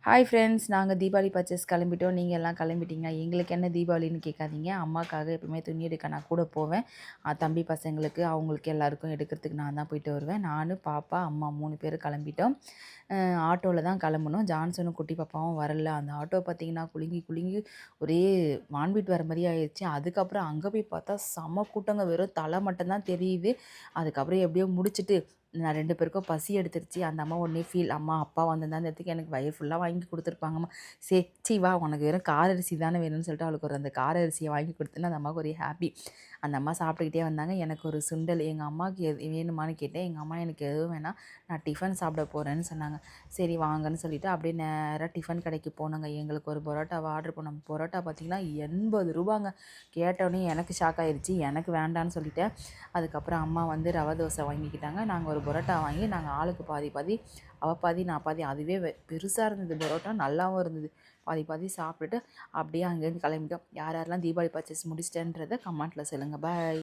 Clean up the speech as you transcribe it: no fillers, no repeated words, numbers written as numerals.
Hi friends, நாங்கள் Deepavali purchase கிளம்பிட்டோம். நீங்கள் எல்லாம் கிளம்பிட்டீங்க. எங்களுக்கு என்ன தீபாவளின்னு கேட்காதீங்க. அம்மாக்காக எப்பவுமே துணி எடுக்க நான் கூட போவேன். தம்பி பசங்களுக்கு அவங்களுக்கு எல்லாருக்கும் எடுக்கிறதுக்கு நான் தான் போயிட்டு வருவேன். நான், பாப்பா, அம்மா 3 பேரும் கிளம்பிட்டோம். ஆட்டோவில் தான் கிளம்புனோம். ஜான்சனும் குட்டி பாப்பாவும் வரல. அந்த ஆட்டோ பார்த்திங்கன்னா குலுங்கி குலுங்கி ஒரே வான்பிட் வர மாதிரி ஆயிடுச்சு. அதுக்கப்புறம் அங்கே போய் பார்த்தா செம கூட்டங்க, வெறும் தலை மட்டும்தான் தெரியுது. அதுக்கப்புறம் எப்படியோ முடிச்சுட்டு நான் 2 பேருக்கும் பசி எடுத்துருச்சு. அந்த அம்மா உடனே அம்மா அப்பா வந்திருந்தா அந்த இடத்துக்கு எனக்கு வயிறு ஃபுல்லாக வாங்கி கொடுத்துருப்பாங்கம்மா. சி வா, உனக்கு வெறும் கார அரிசி தானே வேணும்னு சொல்லிட்டு அவளுக்கு ஒரு அந்த கார அரிசியை வாங்கி கொடுத்தேன்னு அந்த அம்மாவுக்கு ஒரு ஹாப்பி. அந்த அம்மா சாப்பிட்டுக்கிட்டே வந்தாங்க. எனக்கு ஒரு சுண்டல். எங்கள் அம்மாவுக்கு வேணுமான்னு கேட்டேன். எங்கள் அம்மா எனக்கு எதுவும் வேணாம், நான் டிஃபன் சாப்பிட போகிறேன்னு சொன்னாங்க. சரி வாங்கன்னு சொல்லிவிட்டு அப்படியே நேராக டிஃபன் கடைக்கு போனோங்க. எங்களுக்கு ஒரு பரோட்டாவை ஆர்டர் பண்ணோம். பரோட்டா பார்த்திங்கன்னா 80 ரூபாங்க. கேட்டோடனே எனக்கு ஷாக் ஆகிடுச்சு. எனக்கு வேண்டான்னு சொல்லிட்டேன். அதுக்கப்புறம் அம்மா வந்து ரவை தோசை வாங்கிக்கிட்டாங்க. நாங்கள் ஒரு பரோட்டா வாங்கி நாங்கள் ஆளுக்கு பாதி பாதி, அவள் பாதி நான் பாதி, அதுவே பெருசாக இருந்தது பரோட்டா, நல்லாவும் இருந்தது. பாதி பாதி சாப்பிட்டுட்டு அப்படியே அங்கேருந்து கிளம்பிட்டோம். யார் யாரெல்லாம் தீபாவளி பர்ச்சேஸ் முடிச்சிட்டேன்றதை கமெண்ட்டில் சொல்லுங்கள். பாய்.